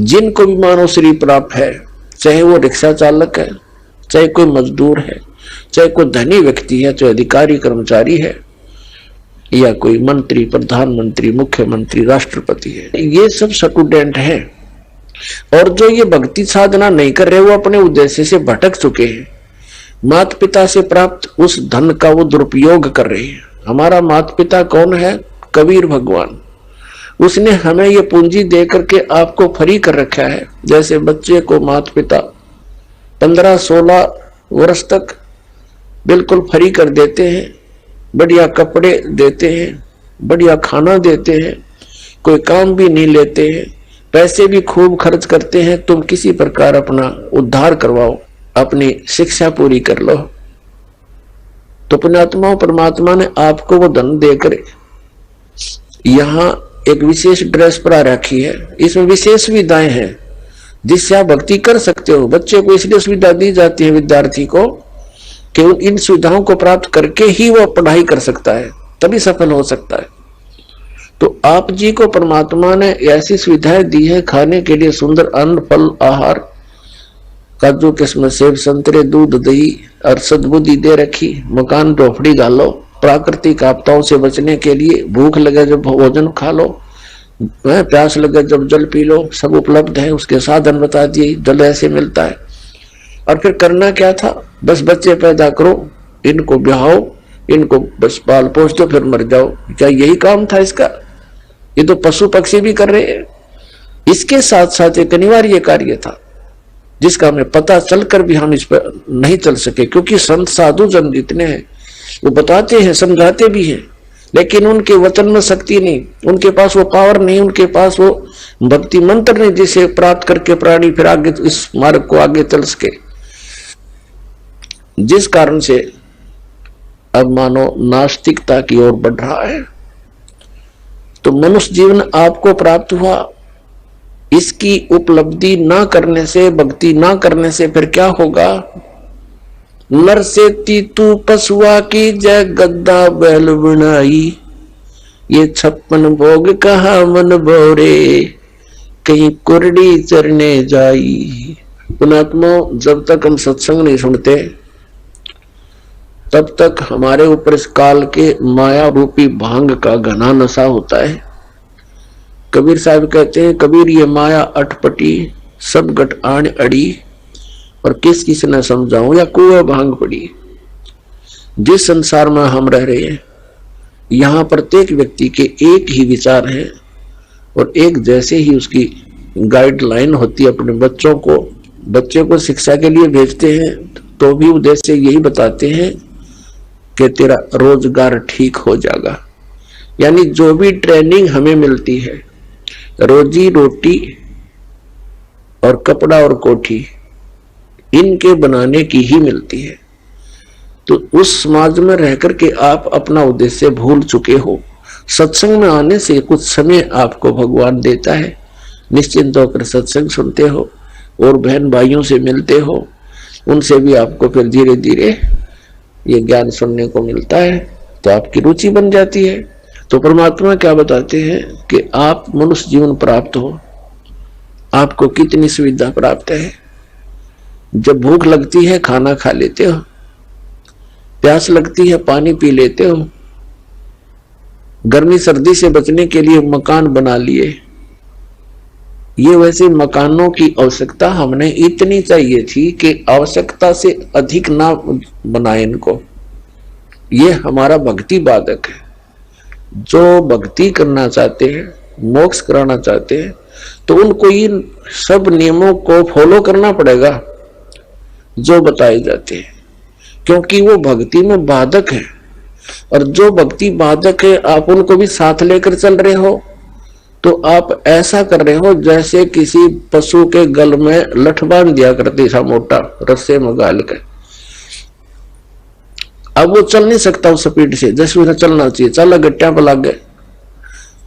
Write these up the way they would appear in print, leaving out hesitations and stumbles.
जिनको भी मानव शरीर प्राप्त है, चाहे वो रिक्शा चालक है, चाहे कोई मजदूर है, चाहे कोई धनी व्यक्ति है, चाहे अधिकारी कर्मचारी है, या कोई मंत्री, प्रधानमंत्री, मुख्यमंत्री, राष्ट्रपति है, ये सब स्टूडेंट है। और जो ये भक्ति साधना नहीं कर रहे वो अपने उद्देश्य से भटक चुके हैं। माता पिता से प्राप्त उस धन का वो दुरुपयोग कर रहे हैं। हमारा माता पिता कौन है? कबीर भगवान। उसने हमें ये पूंजी दे करके आपको फ्री कर रखा है। जैसे बच्चे को माता पिता 15-16 वर्ष तक बिल्कुल फ्री कर देते हैं, बढ़िया कपड़े देते हैं, बढ़िया खाना देते हैं, कोई काम भी नहीं लेते हैं, पैसे भी खूब खर्च करते हैं, तुम किसी प्रकार अपना उद्धार करवाओ, अपनी शिक्षा पूरी कर लो। तो पुण्यात्मा परमात्मा ने आपको वो धन देकर यहाँ एक विशेष ड्रेस पर रखी है। इसमें विशेष सुविधाएं हैं जिससे आप भक्ति कर सकते हो। बच्चे को इसलिए सुविधा दी जाती है, विद्यार्थी को, कि इन सुविधाओं को प्राप्त करके ही वो पढ़ाई कर सकता है, तभी सफल हो सकता है। तो आप जी को परमात्मा ने ऐसी सुविधाएं दी है खाने के लिए, सुंदर अन्न, फल, आहार, काजू, किस्मत, सेब, संतरे, दूध, दही और सद्बुद्धि दे रखी। मकान, झोपड़ी डालो, प्राकृतिक आपदाओं से बचने के लिए भूख लगे जब भोजन खा लो, प्यास लगे जब जल पी लो, सब उपलब्ध है। उसके साधन बता दिए, जल ऐसे मिलता है। और फिर करना क्या था? बस बच्चे पैदा करो, इनको ब्याहो, इनको बस पाल पोस दो, फिर मर जाओ। क्या यही काम था इसका? ये तो पशु पक्षी भी कर रहे हैं। इसके साथ साथ एक अनिवार्य कार्य था जिसका हमें पता चलकर भी हम इस पर नहीं चल सके, क्योंकि संत साधु जन जितने हैं वो बताते हैं, समझाते भी हैं, लेकिन उनके वचन में शक्ति नहीं, उनके पास वो पावर नहीं, उनके पास वो भक्ति मंत्र नहीं जिसे प्राप्त करके प्राणी फिर आगे इस मार्ग को आगे चल सके। जिस कारण से अब मानो नास्तिकता की ओर बढ़ रहा है। तो मनुष्य जीवन आपको प्राप्त हुआ, इसकी उपलब्धि ना करने से, भक्ति ना करने से फिर क्या होगा? नर से तीतू पशुआ की जय गद्दा बैल बनाई, ये 56 भोग कहा मन भोरे, कहीं कुरडी चरने जाई। पुणात्मा, जब तक हम सत्संग नहीं सुनते तब तक हमारे ऊपर इस काल के माया रूपी भांग का घना नशा होता है। कबीर साहब कहते हैं, कबीर ये माया अटपटी सब गट आण अड़ी, और किस किस ने समझाऊं या कुआ भांग पड़ी। जिस संसार में हम रह रहे हैं यहाँ प्रत्येक व्यक्ति के एक ही विचार है और एक जैसे ही उसकी गाइडलाइन होती है। अपने बच्चे को शिक्षा के लिए भेजते हैं तो भी उद्देश्य यही बताते हैं कि तेरा रोजगार ठीक हो जाएगा। यानी जो भी ट्रेनिंग हमें मिलती है, रोजी रोटी और कपड़ा और कोठी इनके बनाने की ही मिलती है। तो उस समाज में रह करके आप अपना उद्देश्य भूल चुके हो। सत्संग में आने से कुछ समय आपको भगवान देता है, निश्चिंत होकर सत्संग सुनते हो और बहन भाइयों से मिलते हो, उनसे भी आपको फिर धीरे धीरे ये ज्ञान सुनने को मिलता है, तो आपकी रुचि बन जाती है। तो परमात्मा क्या बताते हैं कि आप मनुष्य जीवन प्राप्त हो, आपको कितनी सुविधा प्राप्त है। जब भूख लगती है खाना खा लेते हो, प्यास लगती है पानी पी लेते हो, गर्मी सर्दी से बचने के लिए मकान बना लिए। ये वैसे मकानों की आवश्यकता हमने इतनी चाहिए थी कि आवश्यकता से अधिक ना बनाए इनको। ये हमारा भक्ति बाधक है। जो भक्ति करना चाहते हैं, मोक्ष कराना चाहते हैं, तो उनको इन सब नियमों को फॉलो करना पड़ेगा जो बताए जाते हैं, क्योंकि वो भक्ति में बाधक है। और जो भक्ति बाधक है आप उनको भी साथ लेकर चल रहे हो, तो आप ऐसा कर रहे हो जैसे किसी पशु के गल में लठ बांध दिया करते था, मोटा रस्से में गाल के। अब वो चल नहीं सकता उस स्पीड से जैसे उसे चलना चाहिए, चल गट्टिया पर लग गए।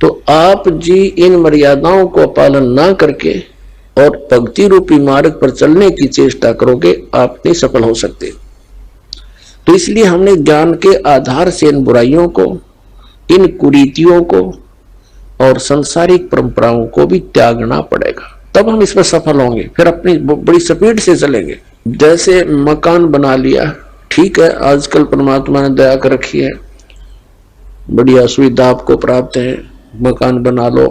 तो आप जी इन मर्यादाओं को पालन ना करके और भक्ति रूपी मार्ग पर चलने की चेष्टा करोगे, आप नहीं सफल हो सकते। तो इसलिए हमने ज्ञान के आधार से इन बुराइयों को, इन कुरीतियों को और संसारिक परंपराओं को भी त्यागना पड़ेगा। तब हम इसमें सफल होंगे, फिर अपनी बड़ी स्पीड से चलेंगे। जैसे मकान बना लिया, ठीक है, आजकल परमात्मा ने दया कर रखी है, बढ़िया सुविधा आपको प्राप्त है, मकान बना लो,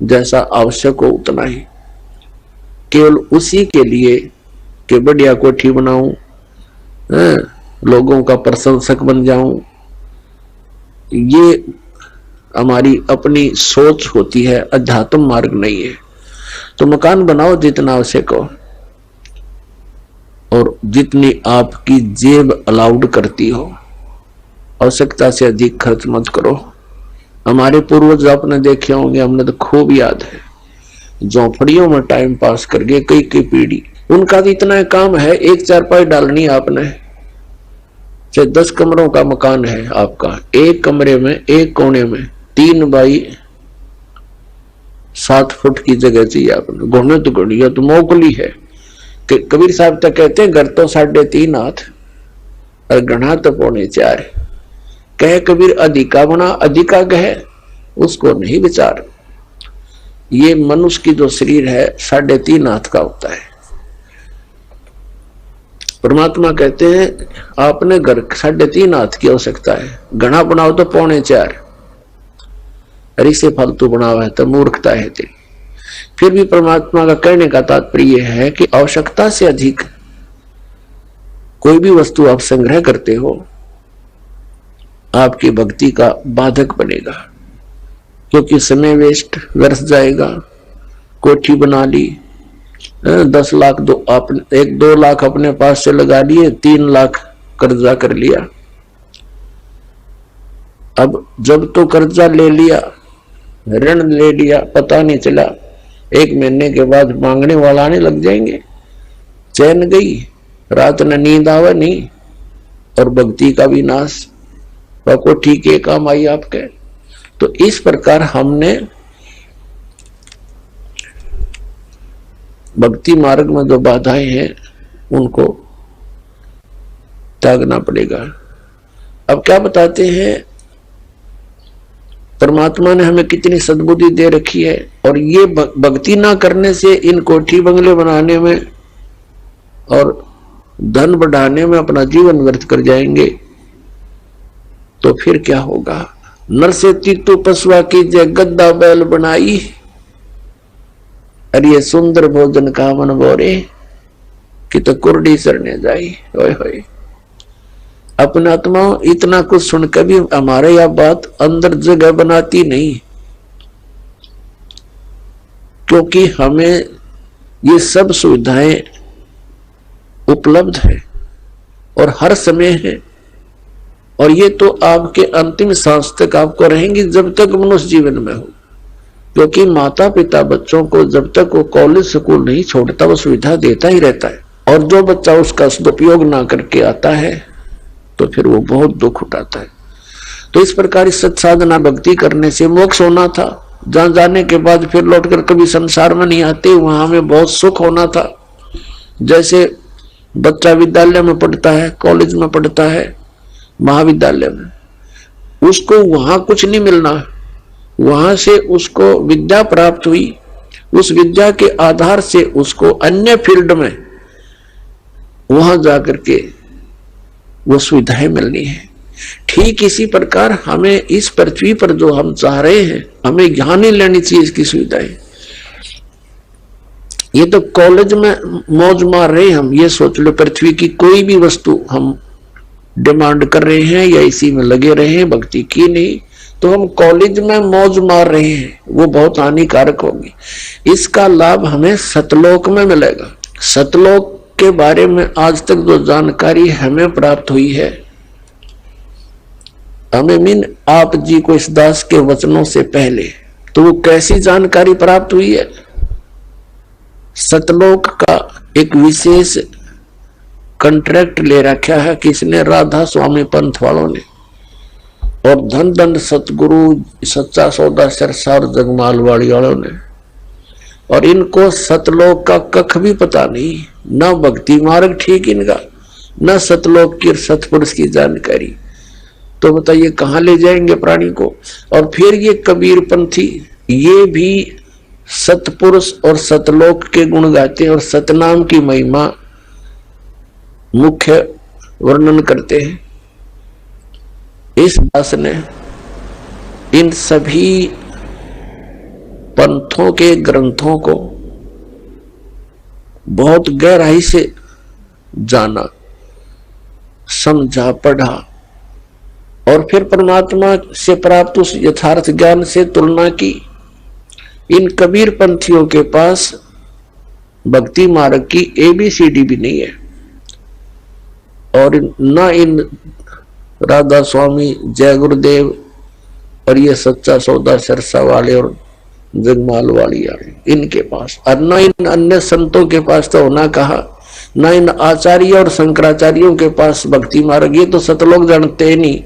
जैसा आवश्यक हो उतना ही, केवल उसी के लिए कि बढ़िया कोठी बनाऊं, लोगों का प्रशंसक बन जाऊं, ये हमारी अपनी सोच होती है, अध्यात्म मार्ग नहीं है। तो मकान बनाओ जितना आवश्यक हो और जितनी आपकी जेब अलाउड करती हो, आवश्यकता से अधिक खर्च मत करो। हमारे पूर्वज आपने देखे होंगे, हमने तो खूब याद है, झोंपड़ियों में टाइम पास करके कई पीढ़ी, उनका तो इतना काम है, एक चारपाई डालनी आपने, चाहे 10 कमरों का मकान है आपका, एक कमरे में एक कोने में 3 बाई 7 फुट की जगह चाहिए आपने, घोड़े तो घड़िया तो मोकली है। कबीर साहब तक कहते हैं घर तो 3.5 हाथ और गणा तो 4.25। कहे कबीर अधिका बना अधिका कहे उसको नहीं विचार। ये मनुष्य की जो शरीर है 3.5 हाथ का होता है। परमात्मा कहते हैं आपने घर 3.5 हाथ की आवश्यकता है, घना बनाओ तो 4.25, अरे से फालतू बनावा है तो मूर्खता है तेरी। फिर भी परमात्मा का कहने का तात्पर्य है कि आवश्यकता से अधिक कोई भी वस्तु आप संग्रह करते हो आपकी भक्ति का बाधक बनेगा, क्योंकि समय वेस्ट व्यर्थ जाएगा। कोठी बना ली, 10 लाख 1-2 लाख अपने पास से लगा लिए, 3 लाख कर्जा कर लिया। अब जब तो कर्जा ले लिया, ऋण ले लिया, पता नहीं चला, 1 महीने के बाद मांगने वाला आने लग जाएंगे, चैन गई, रात में नींद आवे नहीं, और भक्ति का भी नाश। को ठीक है काम आई आपके। तो इस प्रकार हमने भक्ति मार्ग में जो बाधाएं हैं उनको त्यागना पड़ेगा। अब क्या बताते हैं, परमात्मा ने हमें कितनी सद्बुद्धि दे रखी है, और ये भक्ति ना करने से इन कोठी बंगले बनाने में और धन बढ़ाने में अपना जीवन व्यर्थ कर जाएंगे, तो फिर क्या होगा। नर से तीतु पशुआ की जय गद्दा बैल बनाई, अरे ये सुंदर भोजन का मन बोरे कि तो कुर्डी सरने जाई। ओए होए, अपना आत्मा इतना कुछ सुनकर भी हमारे यह बात अंदर जगह बनाती नहीं, क्योंकि हमें ये सब सुविधाएं उपलब्ध है और हर समय है, और ये तो आपके अंतिम सांस तक आपको रहेंगी जब तक मनुष्य जीवन में हो। क्योंकि माता पिता बच्चों को जब तक वो कॉलेज स्कूल नहीं छोड़ता वो सुविधा देता ही रहता है, और जो बच्चा उसका सदुपयोग ना करके आता है तो फिर वो बहुत दुख उठाता है। तो इस प्रकार इस सत्साधना भक्ति करने से मोक्ष होना था, जहां जाने के बाद फिर लौटकर कभी संसार में नहीं आते, वहां हमें बहुत सुख होना था। जैसे बच्चा विद्यालय में पढ़ता है, कॉलेज में पढ़ता है, महाविद्यालय में, उसको वहां कुछ नहीं मिलना, वहां से उसको विद्या प्राप्त हुई, उस विद्या के आधार से उसको अन्य फील्ड में वहां जाकर के वो सुविधाएं मिलनी है। ठीक इसी प्रकार हमें इस पृथ्वी पर जो हम चाह रहे हैं, हमें यहां नहीं लेनी चाहिए इसकी सुविधाएं। ये तो कॉलेज में मौज मार रहे हैं हम, ये सोच लो पृथ्वी की कोई भी वस्तु हम डिमांड कर रहे हैं या इसी में लगे रहे हैं, भक्ति की नहीं, तो हम कॉलेज में मौज मार रहे हैं, वो बहुत हानिकारक होगी। इसका लाभ हमें सतलोक में मिलेगा। सतलोक के बारे में आज तक जो जानकारी हमें प्राप्त हुई है, हमें मीन आप जी को इस दास के वचनों से पहले, तो वो कैसी जानकारी प्राप्त हुई है। सतलोक का एक विशेष कॉन्ट्रैक्ट ले रखा है किसने, राधा स्वामी पंथ वालों ने, और धन दंड सतगुरु सच्चा सौदा सरसार जगमाल वाली वालों ने, और इनको सतलोक का कख भी पता नहीं, न भक्ति मार्ग ठीक इनका, न सतलोक की सतपुरुष की जानकारी। तो बताइए कहां ले जाएंगे प्राणी को। और फिर ये कबीर पंथी ये भी सतपुरुष और सतलोक के गुण गाते हैं और सतनाम की महिमा मुख्य वर्णन करते हैं। इस दास ने इन सभी पंथों के ग्रंथों को बहुत गहराई से जाना, समझा, पढ़ा और फिर परमात्मा से प्राप्त उस यथार्थ ज्ञान से तुलना की। इन कबीर पंथियों के पास भक्ति मार्ग की ABCD भी नहीं है और न इन राधा स्वामी, जय गुरुदेव और ये सच्चा सौदा सिरसा वाले और जगमाल वाली इनके पास, और न इन अन्य संतों के पास तो होना कहा, न इन आचार्य और शंकराचार्यों के पास भक्ति मार्ग। ये तो सतलोक जानते नहीं,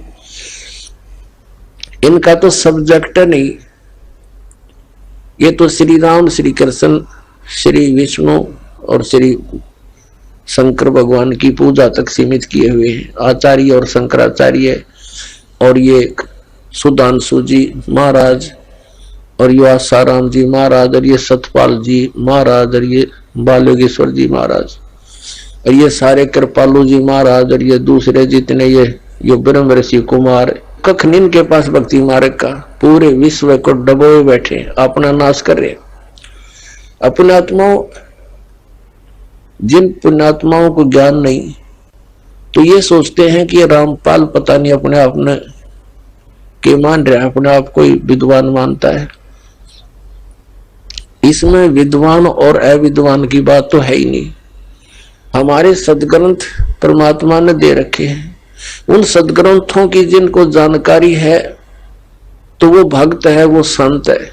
इनका तो सब्जेक्ट नहीं। ये तो श्री राम, श्री कृष्ण, श्री विष्णु और श्री शंकर भगवान की पूजा तक सीमित किए हुए हैं, आचार्य और शंकराचार्य और ये सुधांशु जी महाराज और ये आसाराम जी महाराज और ये सतपाल जी महाराज और ये बालयोगेश्वर जी महाराज और ये सारे कृपालु जी महाराज और ये दूसरे जितने ये ब्रह्म ऋषि कुमार, कखन इनके पास भक्ति मार्ग का। पूरे विश्व को डबोए बैठे, अपना नाश कर रहे। अपने आत्माओं, जिन पुण्यात्माओं को ज्ञान नहीं तो ये सोचते हैं कि ये रामपाल पता नहीं अपने आप में के मान रहा है, अपने आप को विद्वान मानता है। इसमें विद्वान और अविद्वान की बात तो है ही नहीं। हमारे सदग्रंथ परमात्मा ने दे रखे हैं, उन सदग्रंथों की जिनको जानकारी है तो वो भक्त है, वो संत है,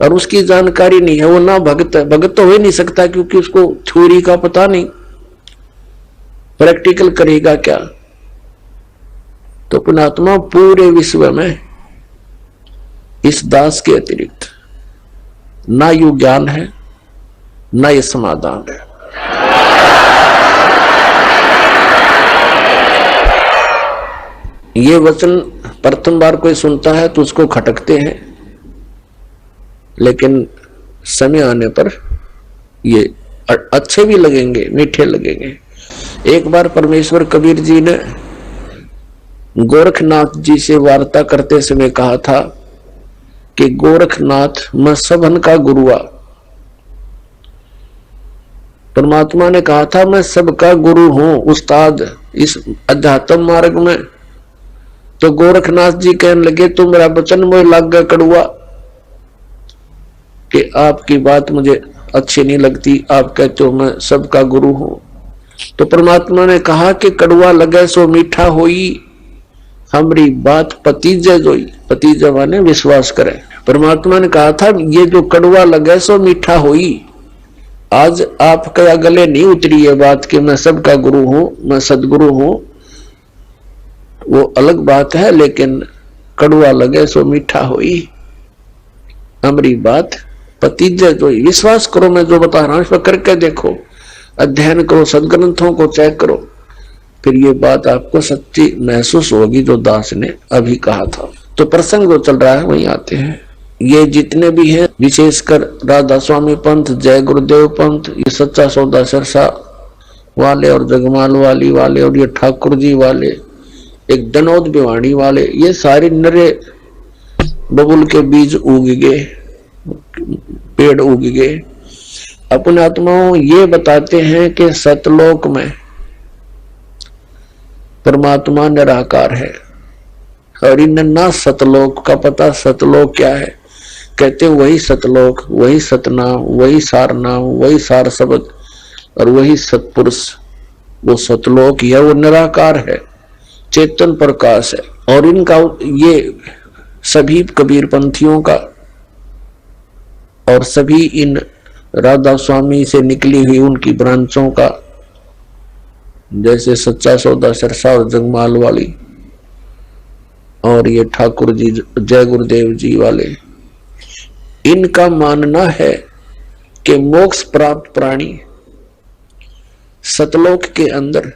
और उसकी जानकारी नहीं है वो ना भक्त है। भक्त तो हो ही नहीं सकता क्योंकि उसको थ्योरी का पता नहीं, प्रैक्टिकल करेगा क्या। तो पुण्यात्मा पूरे विश्व में इस दास के अतिरिक्त ना यू ज्ञान है, ना ये समाधान है। ये वचन प्रथम बार कोई सुनता है तो उसको खटकते हैं, लेकिन समय आने पर ये अच्छे भी लगेंगे, मीठे लगेंगे। एक बार परमेश्वर कबीर जी ने गोरखनाथ जी से वार्ता करते समय कहा था कि गोरखनाथ मैं सबन का गुरुआ। परमात्मा ने कहा था मैं सबका गुरु हूं, उस्ताद इस अध्यात्म मार्ग में। तो गोरखनाथ जी कहने लगे तुम मेरा वचन मुझे लग गया कड़ुआ, कि आपकी बात मुझे अच्छी नहीं लगती, आप कहते हो मैं सबका गुरु हूं। तो परमात्मा ने कहा कि कड़ुआ लगे सो मीठा होई, हमारी बात पतीजे जोई। पतीजे माने विश्वास करे। परमात्मा ने कहा था ये जो कड़ुआ लगे सो मीठा होई। आज आपका गले नहीं उतरी ये बात कि मैं सबका गुरु हूं, मैं सदगुरु हूं, वो अलग बात है, लेकिन कड़ुआ लगे सो मीठा होई, हमारी बात पतीजे जोई। विश्वास करो, मैं जो बता रहा हूं इस पर करके देखो, अध्ययन करो, सदग्रंथों को चेक करो, फिर ये बात आपको सच्ची महसूस होगी जो दास ने अभी कहा था। तो प्रसंग जो चल रहा है वहीं आते हैं। ये जितने भी हैं, विशेषकर राधा स्वामी पंथ, जय गुरुदेव पंथ, ये सच्चा सौदा सिरसा वाले और जगमाल वाली वाले और ये ठाकुर जी वाले, एक दनौद भिवानी वाले, ये सारे नरे बबुल के बीज उग गए, पेड़ उग गए। अपने आत्माओं ये बताते हैं कि सतलोक में परमात्मा निराकार है, और इन्हें ना सतलोक का पता। सतलोक क्या है? कहते वही सतलोक, वही सतनाम, वही सार नाम, वही सार शब्द और वही सतपुरुष, वो सतलोक ही है, वो निराकार है, चेतन प्रकाश है। और इनका ये सभी कबीर पंथियों का और सभी इन राधा स्वामी से निकली हुई उनकी ब्रांचों का, जैसे सच्चा सौदा सिरसा और जगमाल वाली और ये ठाकुर जी, जय गुरुदेव जी वाले, इनका मानना है कि मोक्ष प्राप्त प्राणी सतलोक के अंदर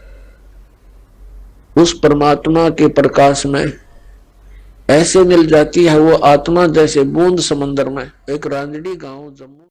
उस परमात्मा के प्रकाश में ऐसे मिल जाती है वो आत्मा जैसे बूंद समंदर में। एक रांजड़ी गांव जम्मू